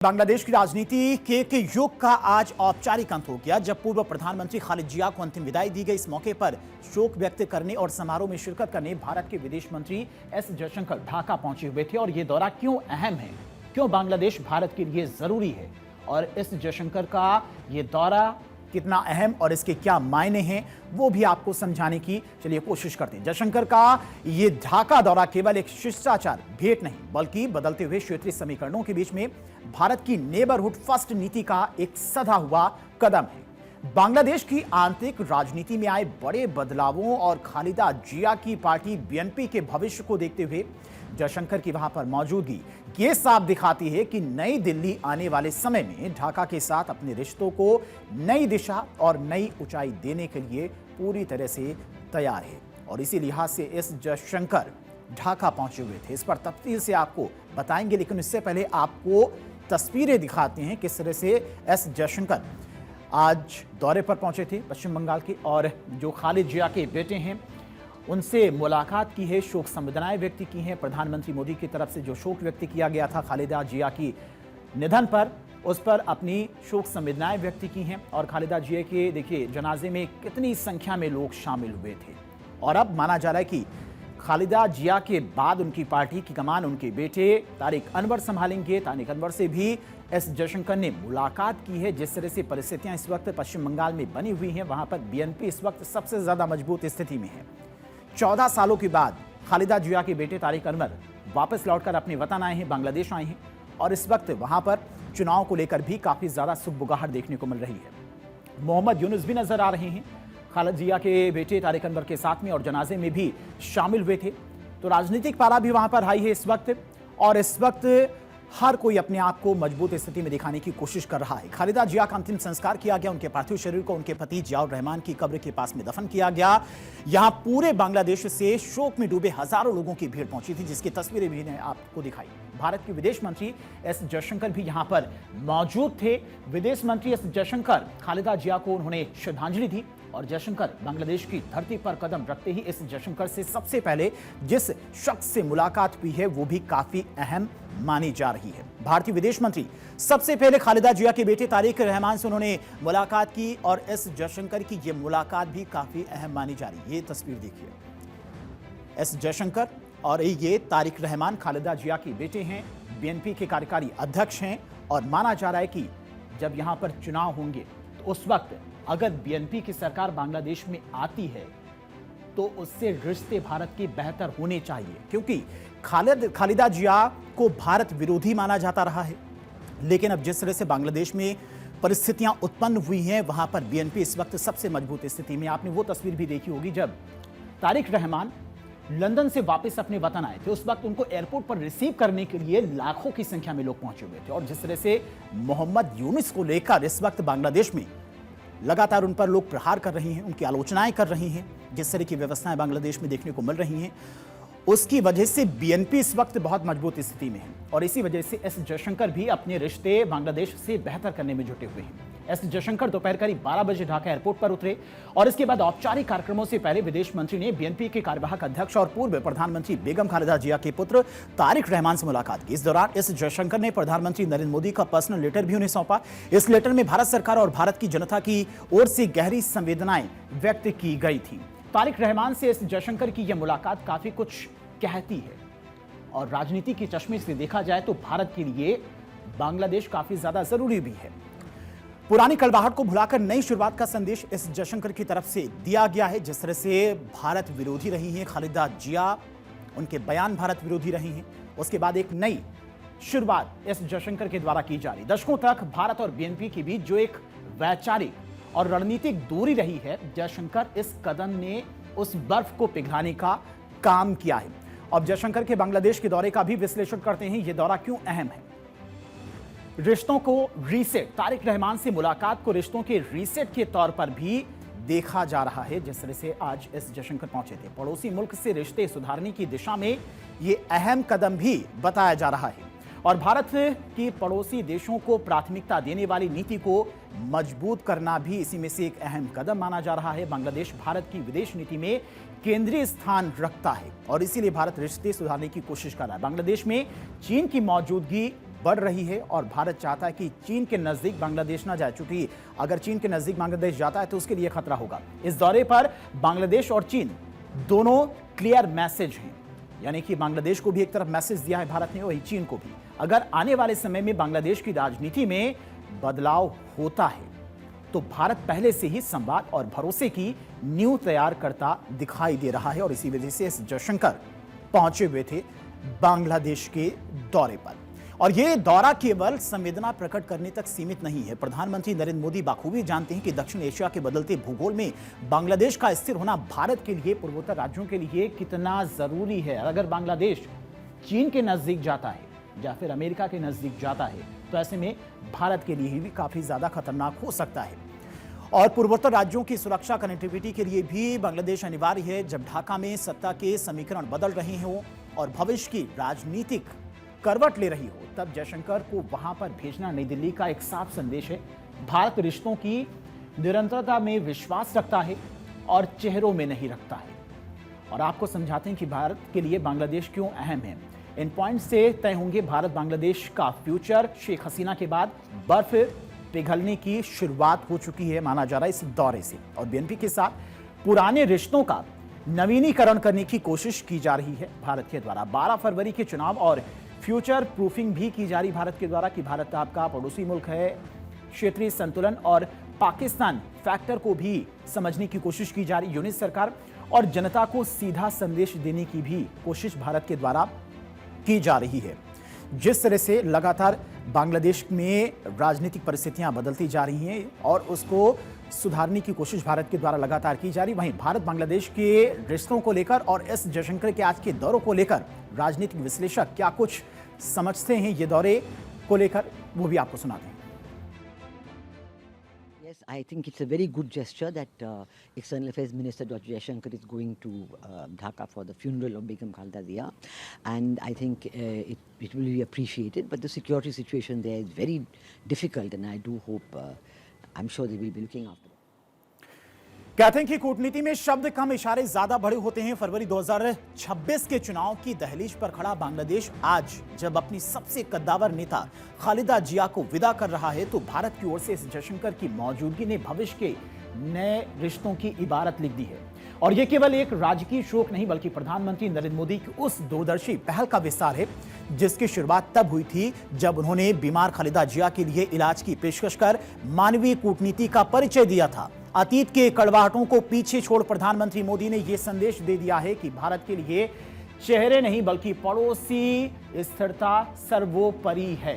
बांग्लादेश की राजनीति के एक युग का आज औपचारिक अंत हो गया जब पूर्व प्रधानमंत्री खालिद जिया को अंतिम विदाई दी गई। इस मौके पर शोक व्यक्त करने और समारोह में शिरकत करने भारत के विदेश मंत्री एस जयशंकर ढाका पहुंचे हुए थे। और ये दौरा क्यों अहम है, क्यों बांग्लादेश भारत के लिए जरूरी है और एस जयशंकर का ये दौरा कितना अहम और इसके क्या मायने हैं, वो भी आपको समझाने की चलिए कोशिश करते हैं। जयशंकर का ये ढाका दौरा केवल एक शिष्टाचार भेंट नहीं बल्कि बदलते हुए क्षेत्रीय समीकरणों के बीच में भारत की नेबरहुड फर्स्ट नीति का एक सधा हुआ कदम है। बांग्लादेश की आंतरिक राजनीति में आए बड़े बदलावों और खालिदा जिया की पार्टी बीएनपी के भविष्य को देखते हुए जयशंकर की वहां पर मौजूदगी ये साफ दिखाती है कि नई दिल्ली आने वाले समय में ढाका के साथ अपने रिश्तों को नई दिशा और नई ऊंचाई देने के लिए पूरी तरह से तैयार है। और इसी लिहाज से एस जयशंकर ढाका पहुंचे हुए थे, इस पर तफसील से आपको बताएंगे, लेकिन इससे पहले आपको तस्वीरें दिखाते हैं किस तरह से एस जयशंकर आज दौरे पर पहुंचे थे पश्चिम बंगाल के, और जो खालिद जिया के बेटे हैं उनसे मुलाकात की है, शोक संवेदनाएं व्यक्त की हैं। प्रधानमंत्री मोदी की तरफ से जो शोक व्यक्त किया गया था खालिदा जिया की निधन पर, उस पर अपनी शोक संवेदनाएं व्यक्त की हैं। और खालिदा जिया के देखिए जनाजे में कितनी संख्या में लोग शामिल हुए थे। और अब माना जा रहा है कि खालिदा जिया के बाद उनकी पार्टी की कमान उनके बेटे तारिक अनवर संभालेंगे। तारिक अनवर से भी एस जयशंकर ने मुलाकात की है। जिस तरह से परिस्थितियां इस वक्त पश्चिम बंगाल में बनी हुई हैं, वहां पर बीएनपी इस वक्त सबसे ज्यादा मजबूत स्थिति में है। 14 सालों के बाद खालिदा जिया के बेटे तारिक अनवर वापस लौटकर अपने वतन आए हैं, बांग्लादेश आए हैं, और इस वक्त वहां पर चुनाव को लेकर भी काफी ज्यादा सुगबुगाहट देखने को मिल रही है। मोहम्मद यूनुस भी नजर आ रहे हैं खालिद जिया के बेटे तारिक अनवर के साथ में, और जनाजे में भी शामिल हुए थे। तो राजनीतिक पारा भी वहां पर हाई है इस वक्त, और इस वक्त हर कोई अपने आप को मजबूत स्थिति में दिखाने की कोशिश कर रहा है। खालिदा जिया का अंतिम संस्कार किया गया, उनके पार्थिव शरीर को उनके पति जियाउर रहमान की कब्र के पास में दफन किया गया। यहां पूरे बांग्लादेश से शोक में डूबे हजारों लोगों की भीड़ पहुंची थी, जिसकी तस्वीरें भी ने आपको दिखाई। भारत के विदेश मंत्री एस जयशंकर भी यहां पर मौजूद थे। विदेश मंत्री एस जयशंकर खालिदा जिया को उन्होंने श्रद्धांजलि दी, और जयशंकर बांग्लादेश की धरती पर कदम रखते ही इस जयशंकर से सबसे पहले जिस शख्स से मुलाकात हुई है वो भी काफी अहम मानी जा रही है। भारतीय विदेश मंत्री सबसे पहले खालिदा जिया के बेटे तारिक रहमान से उन्होंने मुलाकात की, और एस जयशंकर की यह मुलाकात भी काफी अहम मानी जा रही है। ये तस्वीर देखिए, एस जयशंकर और ये तारिक रहमान खालिदा जिया के बेटे हैं, बीएनपी के कार्यकारी अध्यक्ष हैं। और माना जा रहा है कि जब यहां पर चुनाव होंगे तो उस वक्त अगर बीएनपी की सरकार बांग्लादेश में आती है तो उससे रिश्ते भारत के बेहतर होने चाहिए, क्योंकि खालिदा जिया को भारत विरोधी माना जाता रहा है। लेकिन अब जिस तरह से बांग्लादेश में परिस्थितियां उत्पन्न हुई हैं, वहां पर बीएनपी इस वक्त सबसे मजबूत स्थिति में। आपने वो तस्वीर भी देखी होगी जब तारिक रहमान लंदन से वापस अपने वतन आए थे, उस वक्त उनको एयरपोर्ट पर रिसीव करने के लिए लाखों की संख्या में लोग पहुंचे हुए थे। और जिस तरह से मोहम्मद यूनुस को लेकर इस वक्त बांग्लादेश में लगातार उन पर लोग प्रहार कर रहे हैं, उनकी आलोचनाएं कर रहे हैं, जिस तरह की व्यवस्थाएं बांग्लादेश में देखने को मिल रही हैं, उसकी वजह से बीएनपी इस वक्त बहुत मजबूत स्थिति में है। और इसी वजह से एस जयशंकर भी अपने रिश्ते बांग्लादेश से बेहतर करने में जुटे हुए हैं। एस जयशंकर दोपहर करीब 12 बजे ढाका एयरपोर्ट पर उतरे, और इसके बाद औपचारिक कार्यक्रमों से पहले विदेश मंत्री ने बीएनपी के कार्यवाहक अध्यक्ष और पूर्व प्रधानमंत्री बेगम खालिदा जिया के पुत्र तारिक रहमान से मुलाकात की। इस दौरान एस जयशंकर ने प्रधानमंत्री नरेंद्र मोदी का पर्सनल लेटर भी उन्हें सौंपा। इस लेटर में भारत सरकार और भारत की जनता की ओर से गहरी संवेदनाएं व्यक्त की गई थी। तारिक रहमान से एस जयशंकर की यह मुलाकात काफी कुछ कहती है, और राजनीति के चश्मे से देखा जाए तो भारत के लिए बांग्लादेश काफी ज्यादा जरूरी भी है। पुरानी कड़वाहट को भुलाकर नई शुरुआत का संदेश इस जयशंकर की तरफ से दिया गया है। जिस तरह से भारत विरोधी रही हैं खालिदा जिया, उनके बयान भारत विरोधी रहे हैं, उसके बाद एक नई शुरुआत इस जयशंकर के द्वारा की जा रही। दशकों तक भारत और बीएनपी के बीच जो एक वैचारिक और रणनीतिक दूरी रही है, जयशंकर इस कदम ने उस बर्फ को पिघलाने का काम किया है। अब जयशंकर के बांग्लादेश के दौरे का भी विश्लेषण करते हैं, यह दौरा क्यों अहम है। रिश्तों को रीसेट, तारिक रहमान से मुलाकात को रिश्तों के रीसेट के तौर पर भी देखा जा रहा है। जिस तरह से आज एस जयशंकर पहुंचे थे, पड़ोसी मुल्क से रिश्ते सुधारने की दिशा में यह अहम कदम भी बताया जा रहा है। और भारत की पड़ोसी देशों को प्राथमिकता देने वाली नीति को मजबूत करना भी इसी में से एक अहम कदम माना जा रहा है। बांग्लादेश भारत की विदेश नीति में केंद्रीय स्थान रखता है और इसीलिए भारत रिश्ते सुधारने की कोशिश कर रहा है। बांग्लादेश में चीन की मौजूदगी बढ़ रही है और भारत चाहता है कि चीन के नजदीक बांग्लादेश ना जाए, क्योंकि अगर चीन के नजदीक बांग्लादेश जाता है तो उसके लिए खतरा होगा। इस दौरे पर बांग्लादेश और चीन दोनों क्लियर मैसेज हैं, यानी कि बांग्लादेश को भी एक तरफ मैसेज दिया है भारत ने, वही चीन को भी। अगर आने वाले समय में बांग्लादेश की राजनीति में बदलाव होता है तो भारत पहले से ही संवाद और भरोसे की नींव तैयार करता दिखाई दे रहा है और इसी वजह से एस जयशंकर पहुंचे हुए थे बांग्लादेश के दौरे पर। और यह दौरा केवल संवेदना प्रकट करने तक सीमित नहीं है। प्रधानमंत्री नरेंद्र मोदी बाखूबी जानते हैं कि दक्षिण एशिया के बदलते भूगोल में बांग्लादेश का स्थिर होना भारत के लिए, पूर्वोत्तर राज्यों के लिए कितना जरूरी है। अगर बांग्लादेश चीन के नजदीक जाता है या फिर अमेरिका के नजदीक जाता है तो ऐसे में भारत के लिए भी काफी ज्यादा खतरनाक हो सकता है। और पूर्वोत्तर राज्यों की सुरक्षा कनेक्टिविटी के लिए भी बांग्लादेश अनिवार्य है। जब ढाका में सत्ता के समीकरण बदल रहे हों और भविष्य की राजनीतिक करवट ले रही हो, तब जयशंकर को वहां पर भेजना नई दिल्ली का एक साफ संदेश है। भारत रिश्तों की निरंतरता में विश्वास रखता है और चेहरों में नहीं रखता है। और आपको समझाते हैं कि भारत के लिए बांग्लादेश क्यों अहम है। इन पॉइंट से तय होंगे भारत बांग्लादेश का फ्यूचर। शेख हसीना के बाद बर्फ पिघलने की शुरुआत हो चुकी है माना जा रहा है इस दौरे से, और बीएनपी के साथ पुराने रिश्तों का नवीनीकरण करने की कोशिश की जा रही है भारत के द्वारा। 12 फरवरी के चुनाव और फ्यूचर प्रूफिंग भी की जा रही भारत के द्वारा कि भारत आपका पड़ोसी मुल्क है। क्षेत्रीय संतुलन और पाकिस्तान फैक्टर को भी समझने की कोशिश की जा रही। यूनिट सरकार और जनता को सीधा संदेश देने की भी कोशिश भारत के द्वारा की जा रही है। जिस तरह से लगातार बांग्लादेश में राजनीतिक परिस्थितियां बदलती जा रही हैं और उसको सुधारने की कोशिश भारत के द्वारा लगातार की जा रही, वहीं भारत बांग्लादेश के रिश्तों को लेकर और एस जयशंकर के आज के दौरों को लेकर राजनीतिक विश्लेषक क्या कुछ समझते हैं ये दौरे को लेकर, वो भी आपको सुनाते हैं। Yes, I think it's a very good gesture that External Affairs Minister Dr. Jaishankar is going to Dhaka for the funeral of Begum Khalida Zia, and I think it will be appreciated. But the security situation there is very difficult, and I do hope, I'm sure they will be looking after it. कहते हैं कि कूटनीति में शब्द कम इशारे ज्यादा बड़े होते हैं। फरवरी 2026 के चुनाव की दहलीज पर खड़ा बांग्लादेश आज जब अपनी सबसे कद्दावर नेता खालिदा जिया को विदा कर रहा है तो भारत की ओर से इस जयशंकर की मौजूदगी ने भविष्य के नए रिश्तों की इबारत लिख दी है। और यह केवल एक राजकीय शोक नहीं बल्कि प्रधानमंत्री नरेंद्र मोदी की उस दूरदर्शी पहल का विस्तार है जिसकी शुरुआत तब हुई थी जब उन्होंने बीमार खालिदा जिया के लिए इलाज की पेशकश कर मानवीय कूटनीति का परिचय दिया था। अतीत के कड़वाहटों को पीछे छोड़ प्रधानमंत्री मोदी ने यह संदेश दे दिया है कि भारत के लिए चेहरे नहीं बल्कि पड़ोसी स्थिरता सर्वोपरि है।